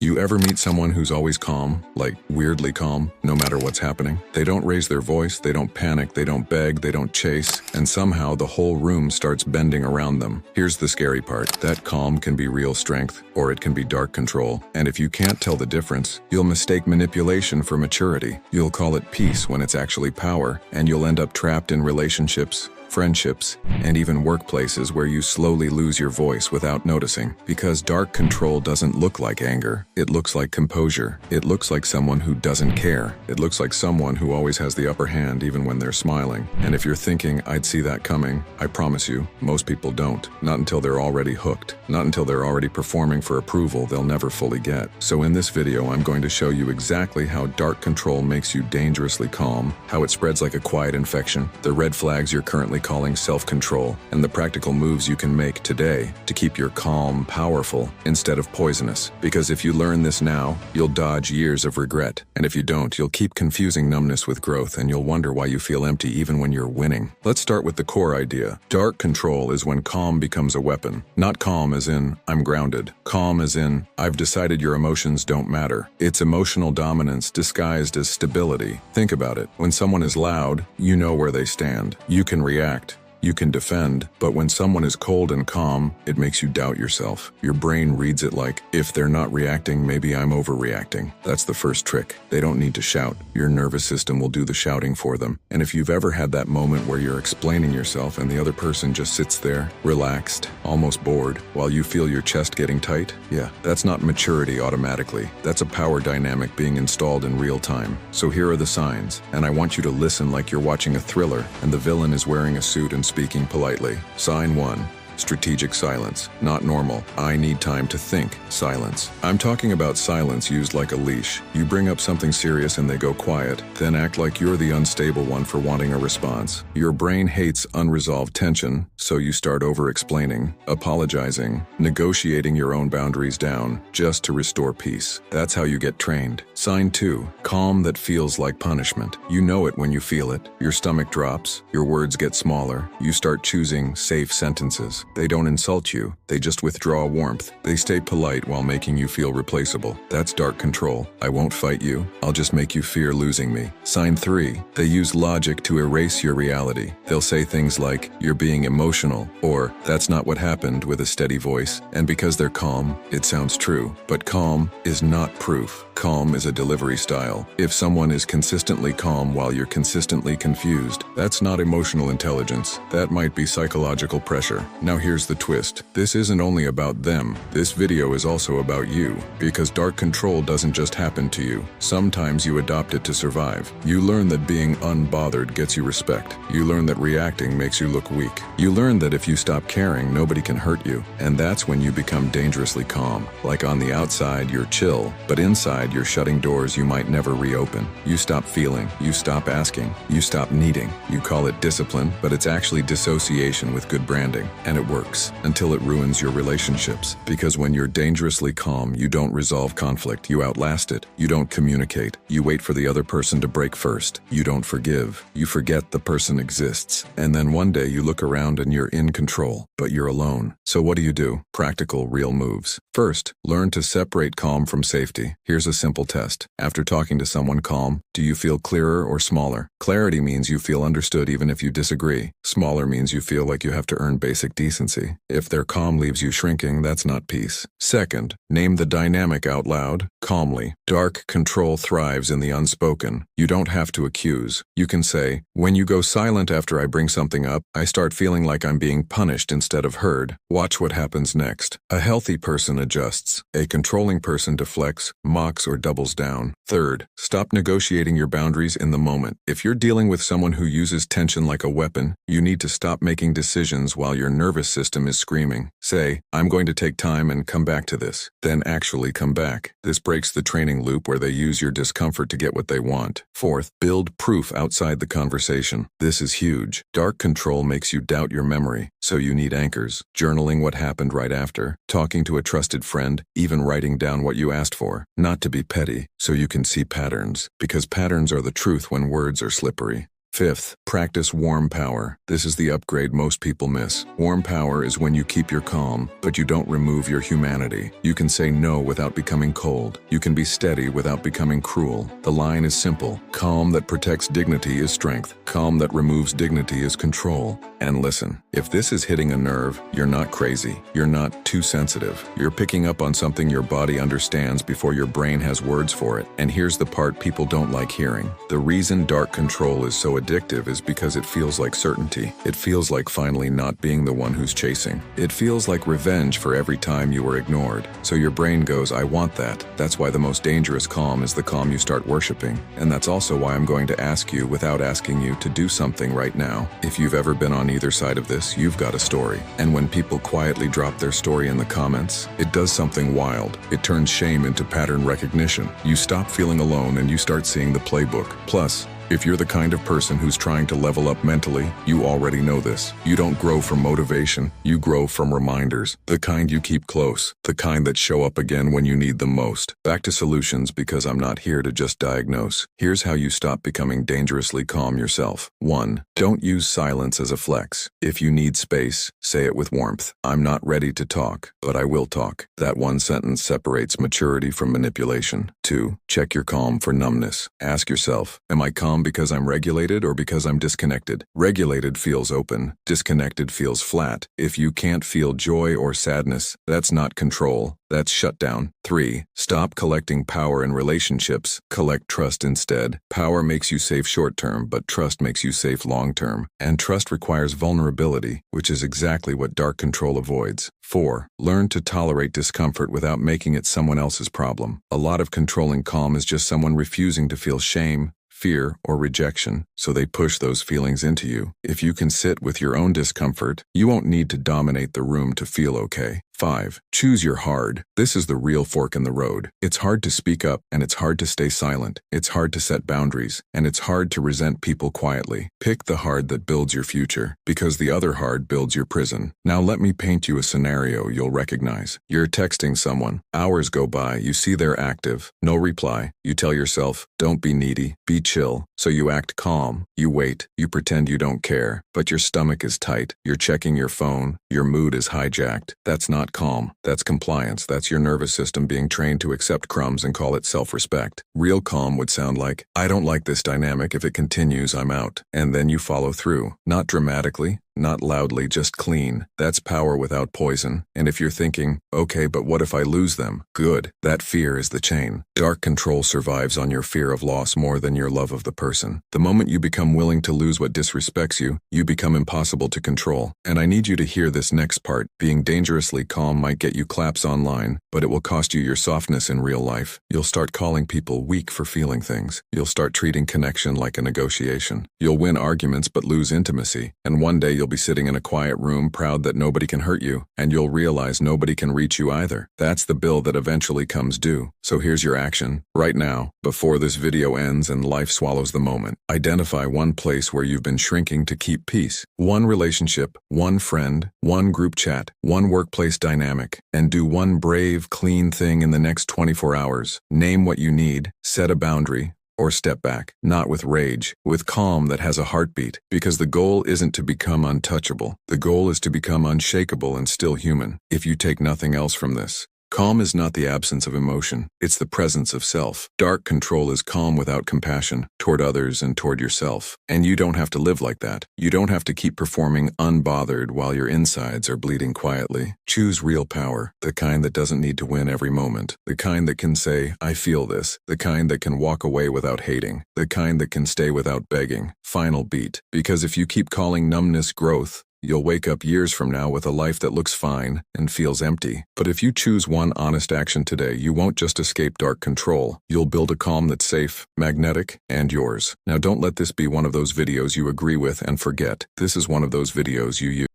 You ever meet someone who's always calm, like weirdly calm, no matter what's happening? They don't raise their voice, they don't panic, they don't beg, they don't chase, and somehow the whole room starts bending around them. Here's the scary part. That calm can be real strength, or it can be dark control. And if you can't tell the difference, you'll mistake manipulation for maturity. You'll call it peace when it's actually power, and you'll end up trapped in relationships, friendships, and even workplaces where you slowly lose your voice without noticing. Because dark control doesn't look like anger. It looks like composure. It looks like someone who doesn't care. It looks like someone who always has the upper hand even when they're smiling. And if you're thinking, I'd see that coming, I promise you, most people don't. Not until they're already hooked. Not until they're already performing for approval they'll never fully get. So in this video, I'm going to show you exactly how dark control makes you dangerously calm, how it spreads like a quiet infection, the red flags you're currently calling self-control, and the practical moves you can make today to keep your calm powerful instead of poisonous. Because if you learn this now, you'll dodge years of regret. And if you don't, you'll keep confusing numbness with growth, and you'll wonder why you feel empty even when you're winning. Let's start with the core idea. Dark control is when calm becomes a weapon. Not calm as in, I'm grounded. Calm as in, I've decided your emotions don't matter. It's emotional dominance disguised as stability. Think about it. When someone is loud, you know where they stand. You can react. You can defend, but when someone is cold and calm, it makes you doubt yourself. Your brain reads it like, if they're not reacting, maybe I'm overreacting. That's the first trick. They don't need to shout. Your nervous system will do the shouting for them. And if you've ever had that moment where you're explaining yourself and the other person just sits there, relaxed, almost bored, while you feel your chest getting tight, yeah, that's not maturity automatically. That's a power dynamic being installed in real time. So here are the signs, and I want you to listen like you're watching a thriller and the villain is wearing a suit and speaking politely. Sign 1. Strategic silence. Not normal. I need time to think. Silence. I'm talking about silence used like a leash. You bring up something serious and they go quiet, then act like you're the unstable one for wanting a response. Your brain hates unresolved tension, so you start over-explaining, apologizing, negotiating your own boundaries down, just to restore peace. That's how you get trained. Sign 2. Calm that feels like punishment. You know it when you feel it. Your stomach drops, your words get smaller, you start choosing safe sentences. They don't insult you, they just withdraw warmth. They stay polite while making you feel replaceable. That's dark control. I won't fight you, I'll just make you fear losing me. Sign 3. They use logic to erase your reality. They'll say things like, you're being emotional, or that's not what happened, with a steady voice. And because they're calm, it sounds true. But calm is not proof. Calm is a delivery style. If someone is consistently calm while you're consistently confused, that's not emotional intelligence. That might be psychological pressure. Now here's the twist. This isn't only about them. This video is also about you. Because dark control doesn't just happen to you. Sometimes you adopt it to survive. You learn that being unbothered gets you respect. You learn that reacting makes you look weak. You learn that if you stop caring, nobody can hurt you. And that's when you become dangerously calm. Like on the outside, you're chill, but inside, you're shutting doors you might never reopen. You stop feeling, you stop asking, you stop needing. You call it discipline, but it's actually dissociation with good branding. And it works, until it ruins your relationships. Because when you're dangerously calm, you don't resolve conflict, you outlast it. You don't communicate, you wait for the other person to break first. You don't forgive, you forget the person exists. And then one day you look around and you're in control, but you're alone. So what do? Practical, real moves. First, learn to separate calm from safety. Here's a simple test. After talking to someone calm, do you feel clearer or smaller? Clarity means you feel understood even if you disagree. Smaller means you feel like you have to earn basic decency. If their calm leaves you shrinking, that's not peace. Second, name the dynamic out loud, calmly. Dark control thrives in the unspoken. You don't have to accuse. You can say, when you go silent after I bring something up, I start feeling like I'm being punished instead of heard. Watch what happens next. A healthy person adjusts. A controlling person deflects, mocks, or doubles down. Third, stop negotiating your boundaries in the moment. If you're dealing with someone who uses tension like a weapon, you need to stop making decisions while your nervous system is screaming. Say, I'm going to take time and come back to this. Then actually come back. This breaks the training loop where they use your discomfort to get what they want. Fourth, build proof outside the conversation. This is huge. Dark control makes you doubt your memory, so you need anchors. Journaling what happened right after, talking to a trusted friend, even writing down what you asked for. Not to be petty, so you can see patterns, because patterns are the truth when words are slippery. Fifth, practice warm power. This is the upgrade most people miss. Warm power is when you keep your calm, but you don't remove your humanity. You can say no without becoming cold. You can be steady without becoming cruel. The line is simple. Calm that protects dignity is strength. Calm that removes dignity is control. And listen, if this is hitting a nerve, you're not crazy. You're not too sensitive. You're picking up on something your body understands before your brain has words for it. And here's the part people don't like hearing. The reason dark control is so addictive is because it feels like certainty. It feels like finally not being the one who's chasing. It feels like revenge for every time you were ignored. So your brain goes, I want that. That's why the most dangerous calm is the calm you start worshiping. And that's also why I'm going to ask you, without asking you, to do something right now. If you've ever been on either side of this, you've got a story. And when people quietly drop their story in the comments, it does something wild. It turns shame into pattern recognition. You stop feeling alone and you start seeing the playbook. Plus, if you're the kind of person who's trying to level up mentally, you already know this. You don't grow from motivation, you grow from reminders. The kind you keep close, the kind that show up again when you need them most. Back to solutions, because I'm not here to just diagnose. Here's how you stop becoming dangerously calm yourself. 1. Don't use silence as a flex. If you need space, say it with warmth. I'm not ready to talk, but I will talk. That one sentence separates maturity from manipulation. 2. Check your calm for numbness. Ask yourself, am I calm because I'm regulated or because I'm disconnected? Regulated feels open, disconnected feels flat. If you can't feel joy or sadness, that's not control, that's shutdown. 3. Stop collecting power in relationships. Collect trust instead. Power makes you safe short-term, but trust makes you safe long-term. And trust requires vulnerability, which is exactly what dark control avoids. 4. Learn to tolerate discomfort without making it someone else's problem. A lot of controlling calm is just someone refusing to feel shame, fear, or rejection, so they push those feelings into you. If you can sit with your own discomfort, you won't need to dominate the room to feel okay. 5. Choose your hard. This is the real fork in the road. It's hard to speak up, and it's hard to stay silent. It's hard to set boundaries, and it's hard to resent people quietly. Pick the hard that builds your future, because the other hard builds your prison. Now let me paint you a scenario you'll recognize. You're texting someone. Hours go by, you see they're active. No reply. You tell yourself, don't be needy, be chill. So you act calm. You wait. You pretend you don't care. But your stomach is tight. You're checking your phone. Your mood is hijacked. That's not calm. That's compliance. That's your nervous system being trained to accept crumbs and call it self-respect. Real calm would sound like, I don't like this dynamic. If it continues, I'm out. And then you follow through. Not dramatically, not loudly, just clean. That's power without poison. And if you're thinking, okay, but what if I lose them? Good. That fear is the chain. Dark control survives on your fear of loss more than your love of the person. The moment you become willing to lose what disrespects you, you become impossible to control. And I need you to hear this next part. Being dangerously calm might get you claps online, but it will cost you your softness in real life. You'll start calling people weak for feeling things. You'll start treating connection like a negotiation. You'll win arguments but lose intimacy. And one day you'll be sitting in a quiet room proud that nobody can hurt you, and you'll realize nobody can reach you either. That's the bill that eventually comes due. So here's your action. Right now, before this video ends and life swallows the moment, identify one place where you've been shrinking to keep peace. One relationship, one friend, one group chat, one workplace dynamic, and do one brave, clean thing in the next 24 hours. Name what you need, set a boundary, or step back, not with rage, with calm that has a heartbeat, because the goal isn't to become untouchable. The goal is to become unshakable and still human. If you take nothing else from this, calm is not the absence of emotion, it's the presence of self. Dark control is calm without compassion, toward others and toward yourself. And you don't have to live like that. You don't have to keep performing unbothered while your insides are bleeding quietly. Choose real power, the kind that doesn't need to win every moment. The kind that can say, I feel this. The kind that can walk away without hating. The kind that can stay without begging. Final beat. Because if you keep calling numbness growth, you'll wake up years from now with a life that looks fine and feels empty. But if you choose one honest action today, you won't just escape dark control. You'll build a calm that's safe, magnetic, and yours. Now don't let this be one of those videos you agree with and forget. This is one of those videos you use.